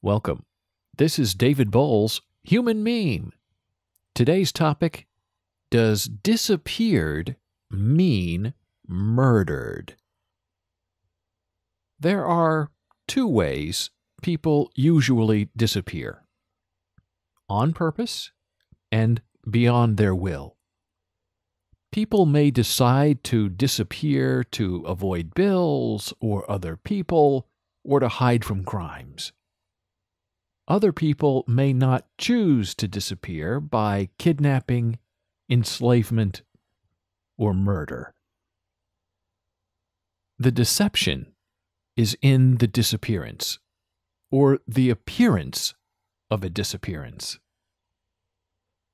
Welcome. This is David Boles, Human Meme. Today's topic, does disappeared mean murdered? There are two ways people usually disappear: on purpose and beyond their will. People may decide to disappear to avoid bills or other people or to hide from crimes. Other people may not choose to disappear by kidnapping, enslavement, or murder. The deception is in the disappearance, or the appearance of a disappearance.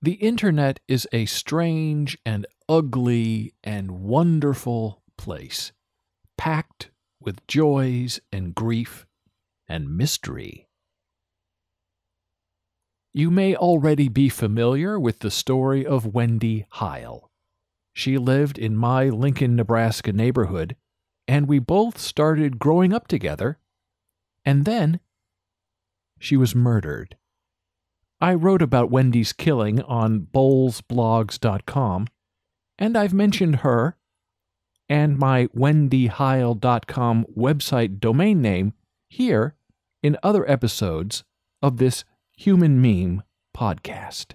The internet is a strange and ugly and wonderful place, packed with joys and grief and mystery. You may already be familiar with the story of Wendy Hile. She lived in my Lincoln, Nebraska neighborhood, and we both started growing up together, and then she was murdered. I wrote about Wendy's killing on bolesblogs.com, and I've mentioned her and my wendyhile.com website domain name here in other episodes of this Human Meme podcast.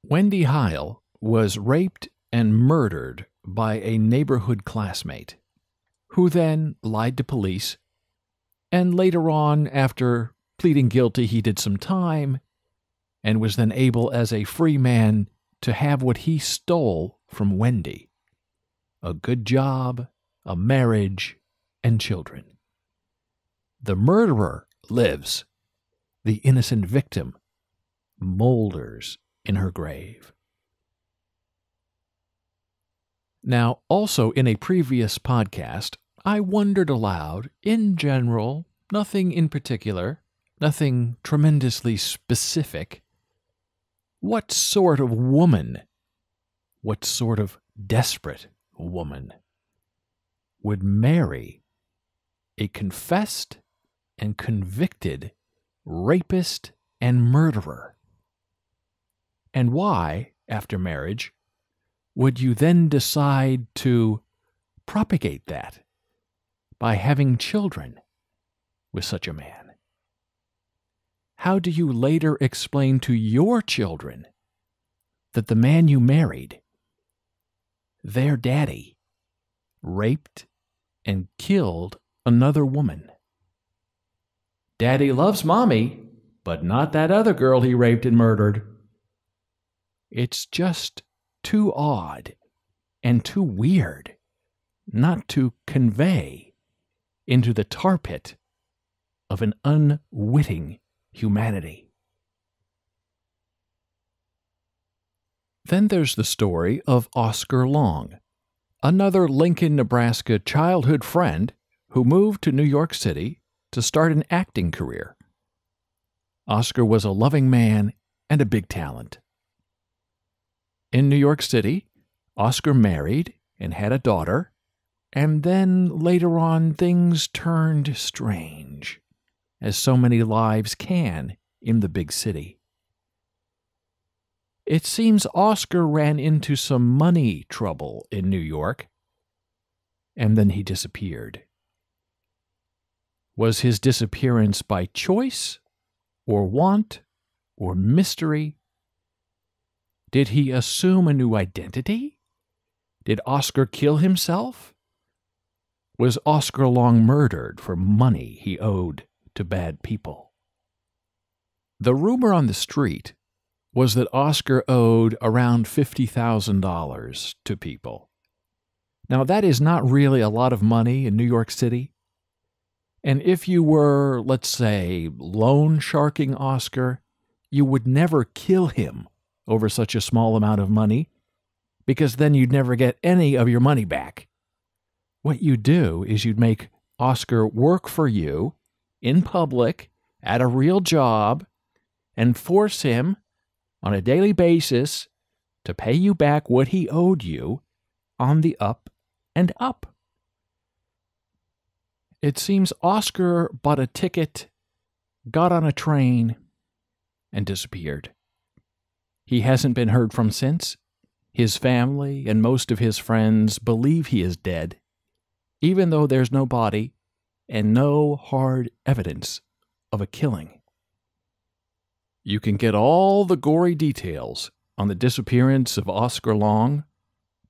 Wendy Hile was raped and murdered by a neighborhood classmate, who then lied to police, and later on, after pleading guilty, he did some time, and was then able as a free man to have what he stole from Wendy: a good job, a marriage, and children. The murderer lives. The innocent victim molders in her grave. Now, also in a previous podcast, I wondered aloud, in general, nothing in particular, nothing tremendously specific, what sort of woman, what sort of desperate woman would marry a confessed and convicted rapist and murderer? And why, after marriage, would you then decide to propagate that by having children with such a man? How do you later explain to your children that the man you married, their daddy, raped and killed another woman? Daddy loves Mommy, but not that other girl he raped and murdered. It's just too odd and too weird not to convey into the tar pit of an unwitting humanity. Then there's the story of Oscar Long, another Lincoln, Nebraska childhood friend who moved to New York City to start an acting career. Oscar was a loving man and a big talent. In New York City, Oscar married and had a daughter, and then later on things turned strange, as so many lives can in the big city. It seems Oscar ran into some money trouble in New York, and then he disappeared. Was his disappearance by choice, or want, or mystery? Did he assume a new identity? Did Oscar kill himself? Was Oscar Long murdered for money he owed to bad people? The rumor on the street was that Oscar owed around $50,000 to people. Now, that is not really a lot of money in New York City. And if you were, let's say, loan sharking Oscar, you would never kill him over such a small amount of money, because then you'd never get any of your money back. What you do is you'd make Oscar work for you in public at a real job and force him on a daily basis to pay you back what he owed you on the up and up. It seems Oscar bought a ticket got on a train, and disappeared. He hasn't been heard from since. His family and most of his friends believe he is dead, even though there's no body and no hard evidence of a killing. You can get all the gory details on the disappearance of Oscar Long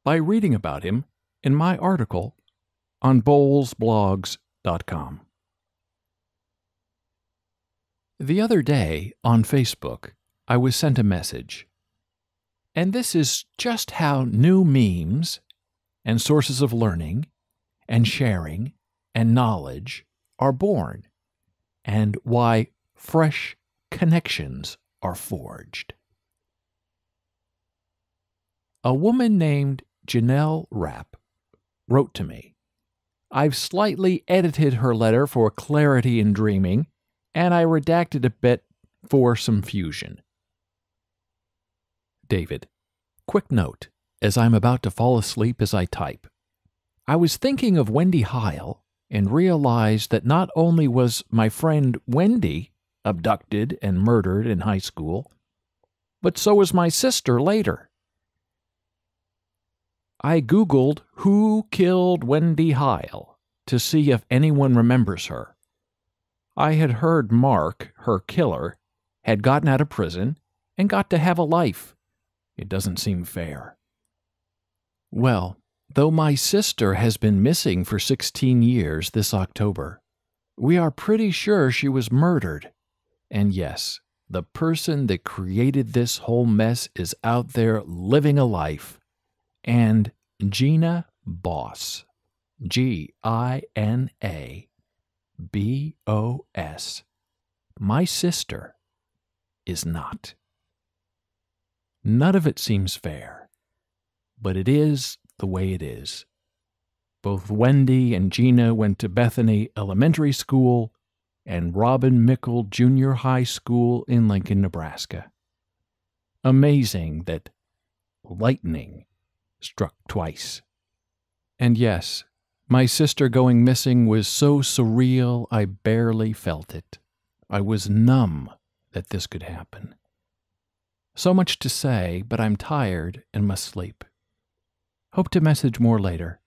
by reading about him in my article on bolesblogs.com. The other day on Facebook, I was sent a message. And this is just how new memes and sources of learning and sharing and knowledge are born, and why fresh connections are forged. A woman named Jenelle Rap wrote to me. I've slightly edited her letter for clarity in dreaming, and I redacted a bit for some fusion. David, quick note, as I'm about to fall asleep as I type. I was thinking of Wendy Hile and realized that not only was my friend Wendy abducted and murdered in high school, but so was my sister later. I Googled who killed Wendy Hile to see if anyone remembers her. I had heard Mark, her killer, had gotten out of prison and got to have a life. It doesn't seem fair. Well, though my sister has been missing for 16 years this October, we are pretty sure she was murdered. And yes, the person that created this whole mess is out there living a life. And Gina Bos, G-I-N-A-B-O-S, my sister, is not. None of it seems fair, but it is the way it is. Both Wendy and Gina went to Bethany Elementary School and Robin Mickle Junior High School in Lincoln, Nebraska. Amazing that lightning struck twice. And yes, my sister going missing was so surreal I barely felt it. I was numb that this could happen. So much to say, but I'm tired and must sleep. Hope to message more later.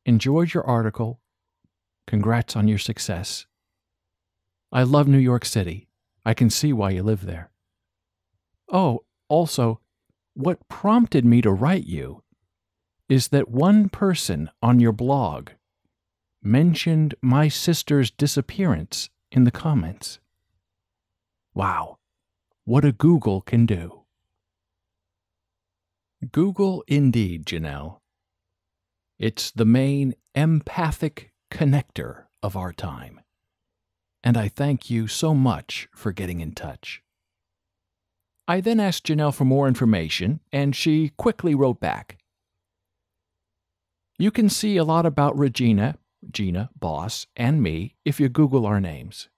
Enjoyed your article. Congrats on your success. I love New York City. I can see why you live there. Oh, also, what prompted me to write you is that one person on your blog mentioned my sister's disappearance in the comments. Wow, what a Google can do. Google indeed, Jenelle. It's the main empathic connector of our time. And I thank you so much for getting in touch. I then asked Jenelle for more information, and she quickly wrote back. You can see a lot about Regina, Gina Bos, and me if you Google our names.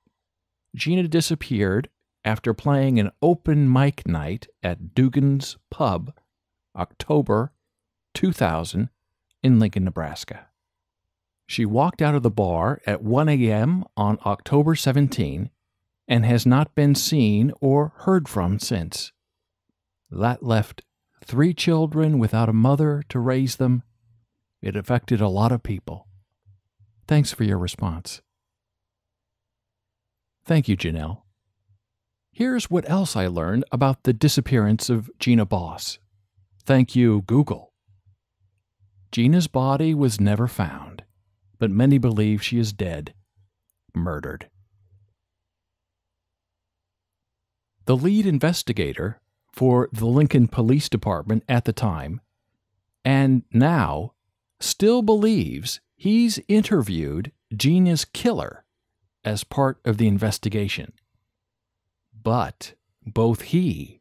Gina disappeared after playing an open mic night at Dugan's Pub, October 2000, in Lincoln, Nebraska. She walked out of the bar at 1 a.m. on October 17 and has not been seen or heard from since. That left 3 children without a mother to raise them. It affected a lot of people. Thanks for your response. Thank you, Jenelle. Here's what else I learned about the disappearance of Gina Bos. Thank you, Google. Gina's body was never found, but many believe she is dead, murdered. The lead investigator for the Lincoln Police Department at the time, and now still believes he's interviewed Gina's killer as part of the investigation. But both he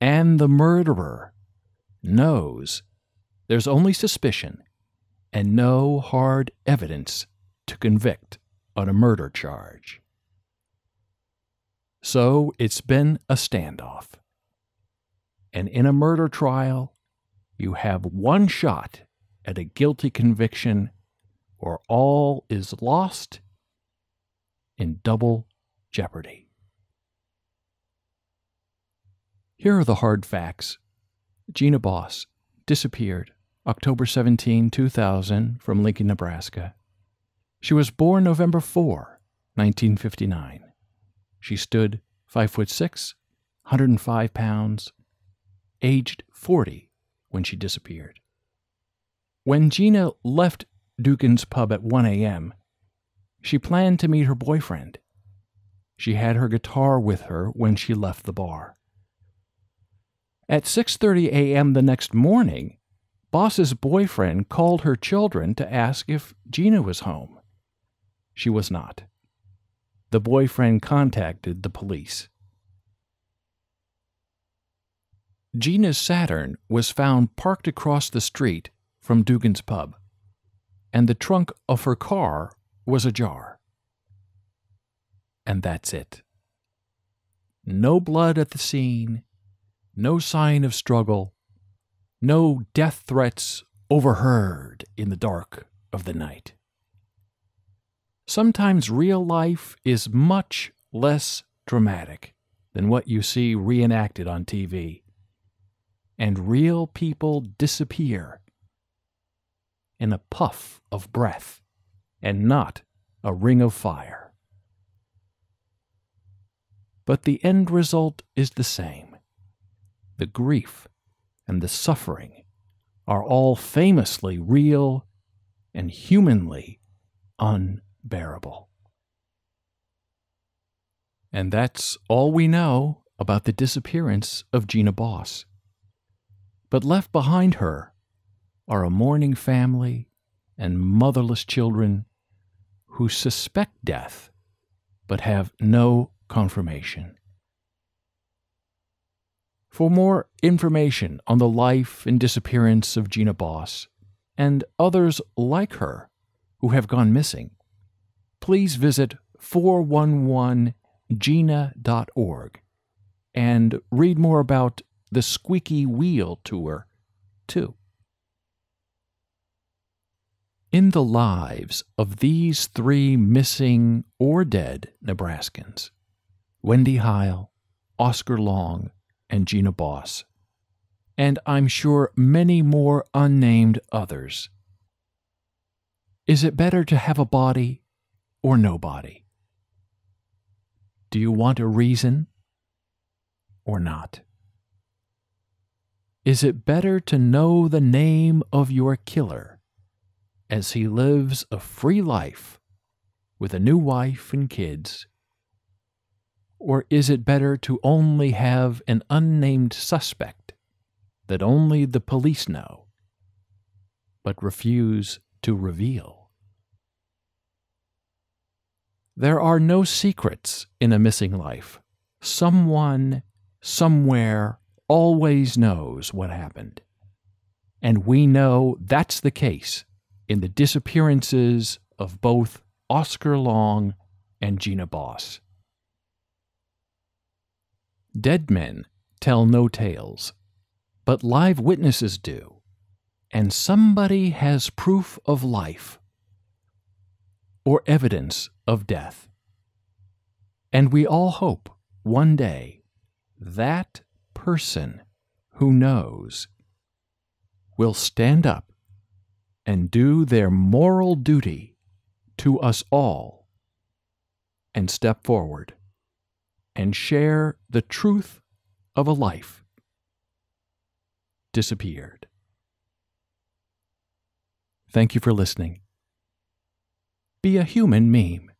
and the murderer knows there's only suspicion and no hard evidence to convict on a murder charge. So it's been a standoff. And in a murder trial, you have one shot at a guilty conviction, or all is lost in double jeopardy. Here are the hard facts. Gina Bos disappeared October 17, 2000, from Lincoln, Nebraska. She was born November 4, 1959. She stood 5'6", 105 pounds, aged 40 when she disappeared. When Gina left Dugan's pub at 1 a.m., she planned to meet her boyfriend. She had her guitar with her when she left the bar. At 6:30 a.m. the next morning, Bos's boyfriend called her children to ask if Gina was home. She was not. The boyfriend contacted the police. Gina's Saturn was found parked across the street from Dugan's pub, and the trunk of her car was ajar. And that's it. No blood at the scene, no sign of struggle, no death threats overheard in the dark of the night. Sometimes real life is much less dramatic than what you see reenacted on TV, and real people disappear in a puff of breath and not a ring of fire. But the end result is the same. The grief and the suffering are all famously real and humanly unbearable. And that's all we know about the disappearance of Gina Bos. But left behind her are a mourning family and motherless children who suspect death but have no confirmation. For more information on the life and disappearance of Gina Bos and others like her who have gone missing, please visit 411gina.org and read more about the Squeaky Wheel Tour, too. In the lives of these three missing or dead Nebraskans, Wendy Hile, Oscar Long, and Gina Bos, and I'm sure many more unnamed others, is it better to have a body or no body? Do you want a reason or not? Is it better to know the name of your killer as he lives a free life with a new wife and kids? Or is it better to only have an unnamed suspect that only the police know, but refuse to reveal? There are no secrets in a missing life. Someone, somewhere, always knows what happened. And we know that's the case in the disappearances of both Oscar Long and Gina Bos. Dead men tell no tales, but live witnesses do, and somebody has proof of life or evidence of death. And we all hope one day that person who knows will stand up and do their moral duty to us all and step forward and share the truth of a life disappeared. Thank you for listening. Be a human meme.